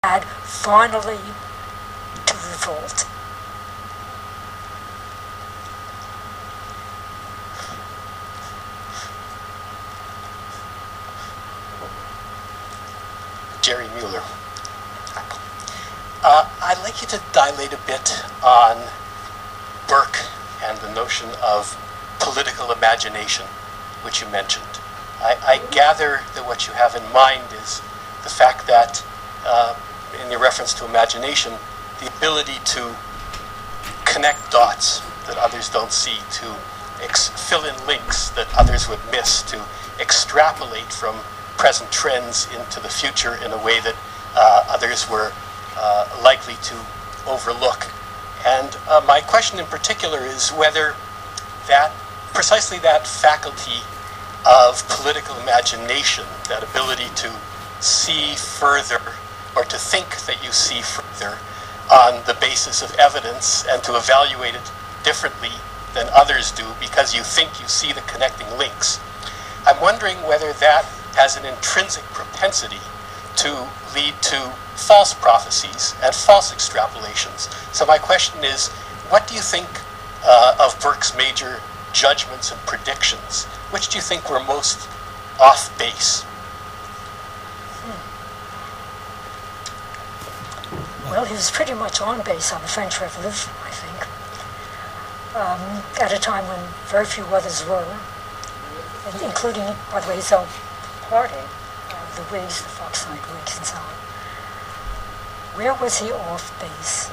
had finally to revolt. Jerry Mueller. I'd like you to dilate a bit on Burke and the notion of political imagination, which you mentioned. I gather that what you have in mind is the fact that, in your reference to imagination, the ability to connect dots that others don't see, to fill in links that others would miss, to extrapolate from present trends into the future in a way that others were likely to overlook. And my question in particular is whether precisely that faculty of political imagination, that ability to see further or to think that you see further on the basis of evidence and to evaluate it differently than others do because you think you see the connecting links. I'm wondering whether that has an intrinsic propensity to lead to false prophecies and false extrapolations. So my question is, what do you think of Burke's major judgments and predictions? Which do you think were most off base? Well, he was pretty much on base on the French Revolution, I think, at a time when very few others were, including, by the way, his own party, the Whigs, the Foxside Whigs, and so on. Where was he off base?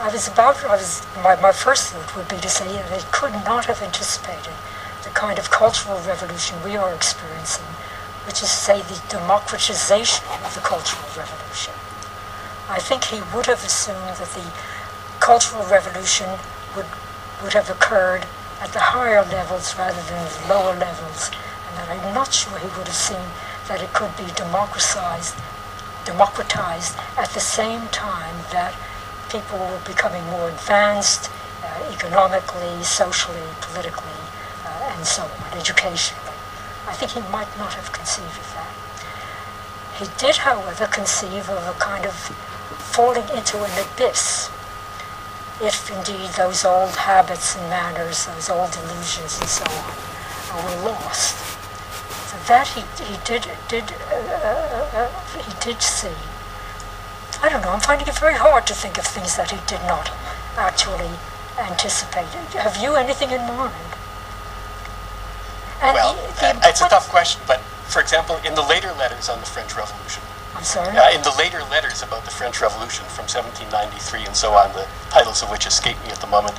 My first thought would be to say that he could not have anticipated the kind of cultural revolution we are experiencing, which is, say, the democratization of the Cultural Revolution. I think he would have assumed that the Cultural Revolution would have occurred at the higher levels rather than the lower levels, and that I'm not sure he would have seen that it could be democratized at the same time that people were becoming more advanced economically, socially, politically, and so on, educationally. I think he might not have conceived of that. He did, however, conceive of a kind of falling into an abyss, if indeed those old habits and manners, those old delusions and so on, were lost. So that he did see. I don't know, I'm finding it very hard to think of things that he did not actually anticipate. Have you anything in mind? And well, it's a tough question, but for example, in the later letters on the French Revolution, I'm sorry? In the later letters about the French Revolution from 1793 and so on, the titles of which escape me at the moment,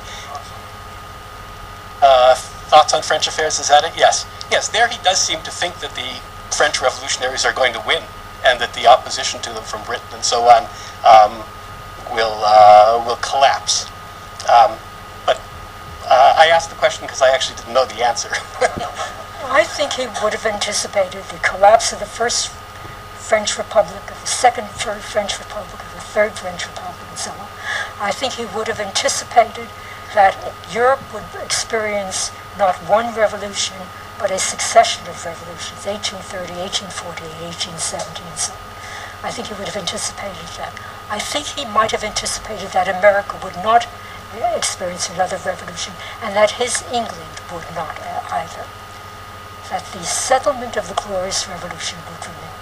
Thoughts on French Affairs, is that it? Yes. Yes, there he does seem to think that the French revolutionaries are going to win and that the opposition to them from Britain and so on will collapse. But I asked the question because I actually didn't know the answer. I think he would have anticipated the collapse of the First French Republic, of the Second French Republic, of the Third French Republic, and so on. I think he would have anticipated that Europe would experience not one revolution, but a succession of revolutions, 1830, 1840, 1870, and so on. I think he would have anticipated that. I think he might have anticipated that America would not experience another revolution, and that his England would not either. That the settlement of the Glorious Revolution would remain.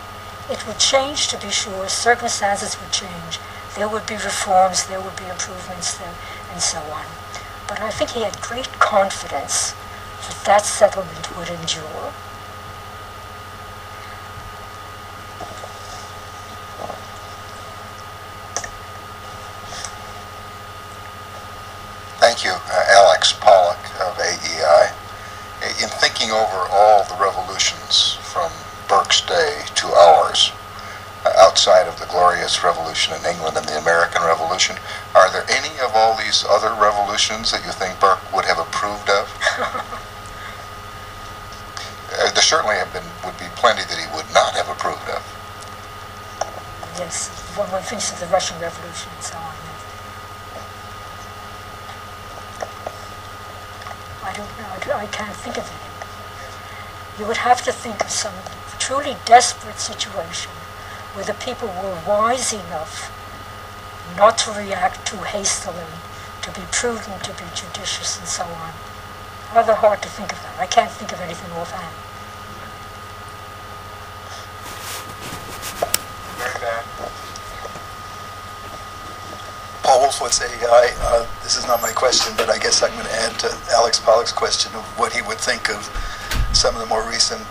It would change, to be sure, circumstances would change, there would be reforms, there would be improvements, and so on. But I think he had great confidence that that settlement would endure. Thank you, Alex Pollock of AEI. In thinking over all the revolutions from Burke's day to ours, outside of the Glorious Revolution in England and the American Revolution, are there any of all these other revolutions that you think Burke would have approved of? There certainly would be plenty that he would not have approved of. Yes, one thinks of the Russian Revolution and so on. I don't know, I can't think of any. You would have to think of some truly desperate situation where the people were wise enough not to react too hastily, to be prudent, to be judicious, and so on. Rather hard to think of that. I can't think of anything offhand. Very bad. Paul Wolfowitz, AEI. This is not my question, but I guess I'm going to add to Alex Pollock's question of what he would think of some of the more recent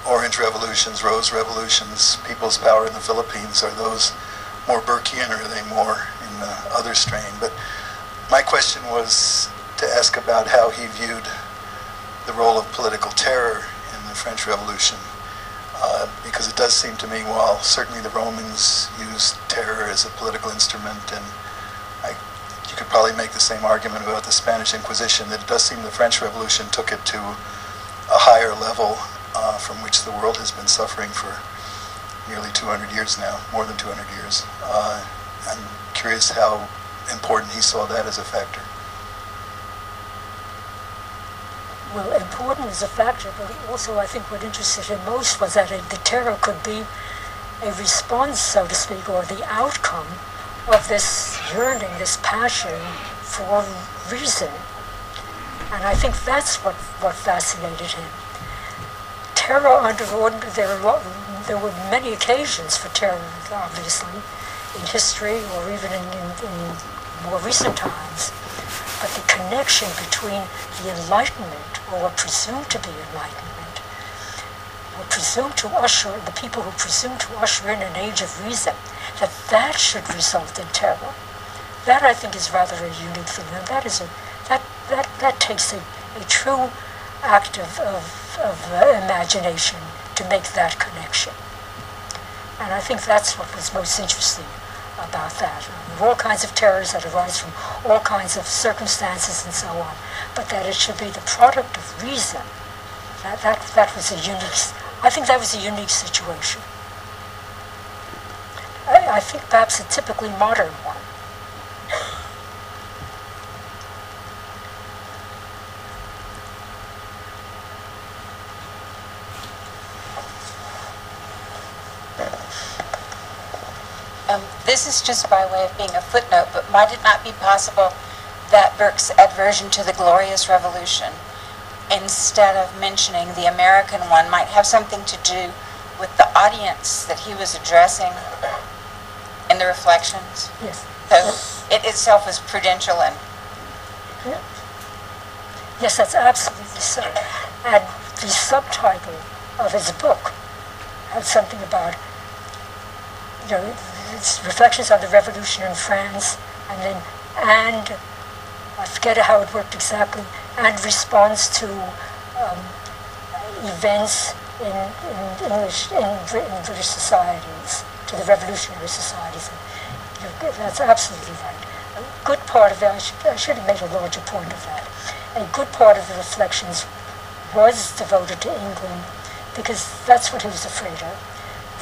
Orange revolutions, Rose revolutions, People's Power in the Philippines. Are those more Burkean, or are they more in the other strain? But my question was to ask about how he viewed the role of political terror in the French Revolution, because it does seem to me, while certainly the Romans used terror as a political instrument, and you could probably make the same argument about the Spanish Inquisition, that it does seem the French Revolution took it to a higher level from which the world has been suffering for nearly 200 years now, more than 200 years. I'm curious how important he saw that as a factor. Well, important as a factor, but also I think what interested him most was that the terror could be a response, so to speak, or the outcome of this yearning, this passion for reason. And I think that's what fascinated him. Terror under ordinary, there were many occasions for terror, obviously, in history or even in more recent times. But the connection between the Enlightenment, or what presumed to be Enlightenment, or presumed to usher, the people who presumed to usher in an age of reason, that should result in terror. That, I think, is rather a unique thing, and that takes a true act of imagination to make that connection. And I think that's what was most interesting about that. There are all kinds of terrors that arise from all kinds of circumstances and so on, but that it should be the product of reason. That was a unique, I think that was a unique situation. I think perhaps a typically modern one. This is just by way of being a footnote, but might it not be possible that Burke's aversion to the Glorious Revolution, instead of mentioning the American one, might have something to do with the audience that he was addressing in the Reflections? Yes. So it itself is prudential and... Yeah. Yes, that's absolutely so. And the subtitle of his book had something about, it's Reflections on the Revolution in France, and I forget how it worked exactly, and response to events in British societies, to the revolutionary societies. And that's absolutely right. A good part of it, I should have made a larger point of that. A good part of the Reflections was devoted to England, because that's what he was afraid of.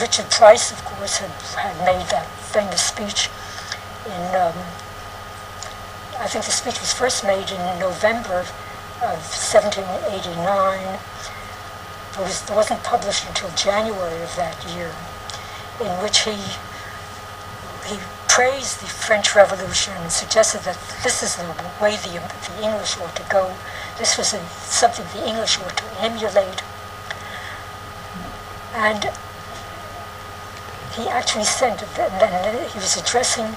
Richard Price, of course, had made that famous speech in, I think the speech was first made in November of 1789. It wasn't published until January of that year, in which he praised the French Revolution and suggested that this is the way the English ought to go. This was something the English ought to emulate. And he actually sent, and he was addressing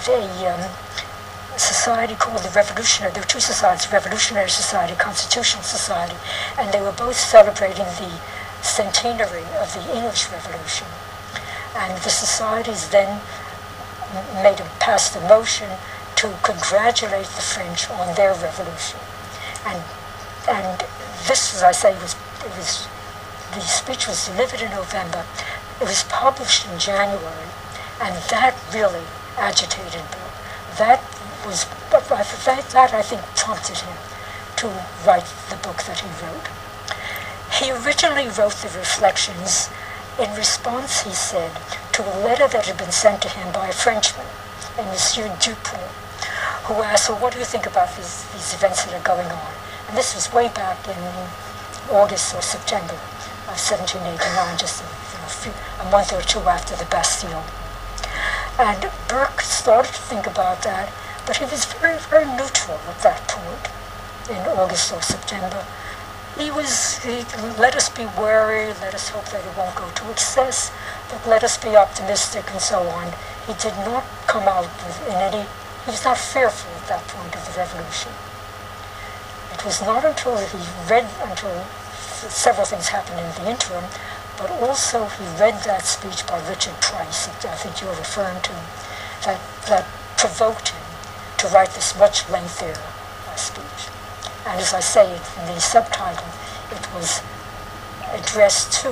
a society called the Revolutionary. There were two societies, Revolutionary Society, Constitutional Society, and they were both celebrating the centenary of the English Revolution. And the societies then passed a motion to congratulate the French on their revolution. And this, as I say, the speech was delivered in November. It was published in January, and that really agitated Bill. That I think prompted him to write the book that he wrote. He originally wrote the Reflections in response, he said, to a letter that had been sent to him by a Frenchman, a Monsieur Dupont, who asked, well, what do you think about these events that are going on? And this was way back in August or September of 1789, just a month or two after the Bastille. And Burke started to think about that, but he was very, very neutral at that point in August or September. He let us be wary, let us hope that it won't go to excess, but let us be optimistic and so on. He did not come out he was not fearful at that point of the revolution. It was not until several things happened in the interim, but also he read that speech by Richard Price, that I think you're referring to, that provoked him to write this much lengthier speech. And as I say in the subtitle, it was addressed to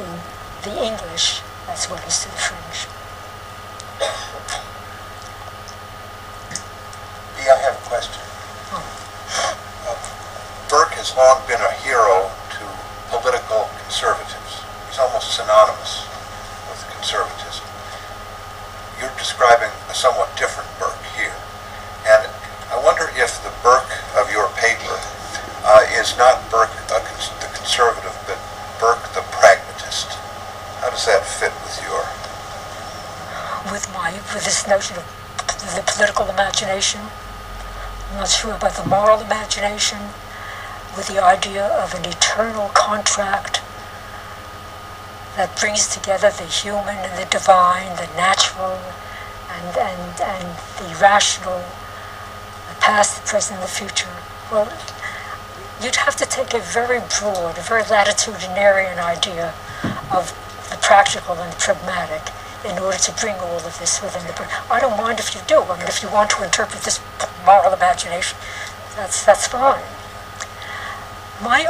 the English as well as to the French. I have a question. Burke has long been a hero to political conservatives. He's almost synonymous with conservatism. You're describing a somewhat different Burke here. And I wonder if the Burke of your paper is not Burke the conservative, but Burke the pragmatist. How does that fit with your... With this notion of the political imagination? I'm not sure about the moral imagination, with the idea of an eternal contract that brings together the human and the divine, the natural and the rational, the past, the present, and the future. Well, you'd have to take a very broad, a very latitudinarian idea of the practical and the pragmatic in order to bring all of this within the... I don't mind if you do. I mean, if you want to interpret this moral imagination, that's fine. My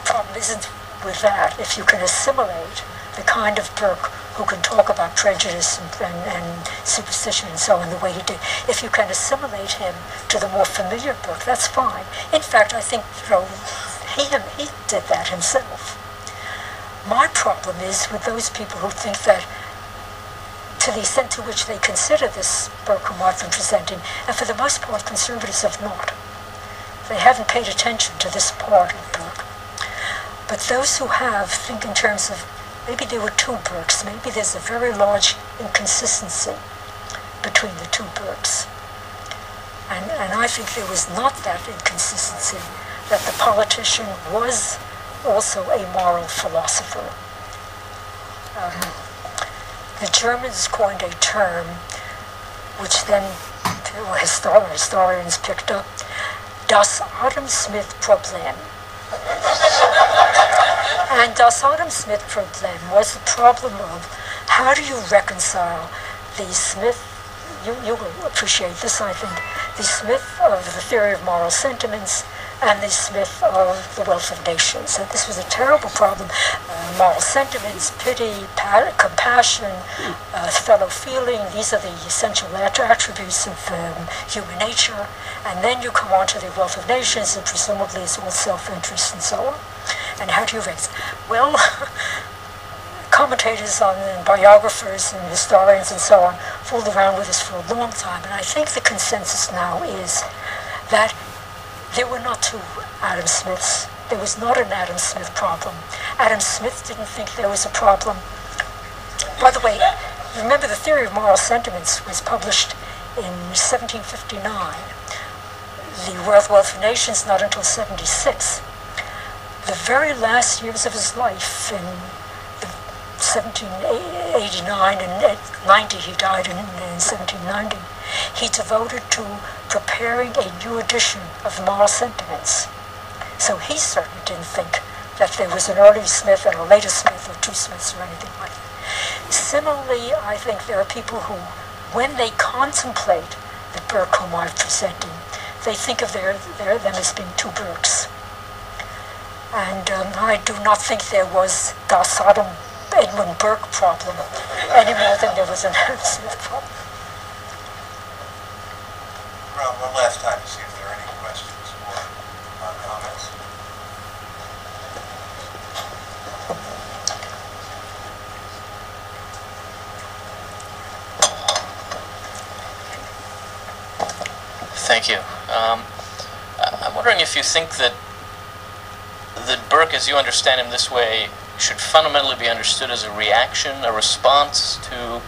problem isn't with that. If you can assimilate the kind of Burke who can talk about prejudice and superstition and so on the way he did, if you can assimilate him to the more familiar Burke, that's fine. In fact, I think he did that himself. My problem is with those people who think that, to the extent to which they consider this Burke whom I've been presenting, and for the most part conservatives have not. They haven't paid attention to this part of Burke. But those who have think in terms of maybe there were two Burkes, maybe there's a very large inconsistency between the two Burkes. And I think there was not that inconsistency, that the politician was also a moral philosopher. The Germans coined a term which then historians picked up, Das Adam Smith Problem. And Das Adam Smith Problem was the problem of how do you reconcile the Smith, you will appreciate this I think, the Smith of the theory of moral sentiments and the Smith of the wealth of nations. And this was a terrible problem. Moral sentiments, pity, compassion, fellow feeling, these are the essential attributes of human nature. And then you come on to the wealth of nations, and presumably it's all self-interest and so on. And how do you raise? Well, commentators and biographers and historians and so on fooled around with this for a long time. And I think the consensus now is that there were not two Adam Smiths. There was not an Adam Smith problem. Adam Smith didn't think there was a problem. By the way, remember the theory of moral sentiments was published in 1759. The wealth of nations not until 76. The very last years of his life, in 1789 and 90, he died in 1790, he devoted to preparing a new edition of the moral sentiments. So he certainly didn't think that there was an early Smith and a later Smith or two Smiths or anything like that. Similarly, I think there are people who, when they contemplate the Burke whom I'm presenting, they think of them as being two Burkes. And I do not think there was the Sodom Edmund Burke problem any more than there was an Adam Smith problem. Rob, one last time to see if there are any questions or comments. Thank you. I'm wondering if you think that Burke, as you understand him this way, should fundamentally be understood as a reaction, a response to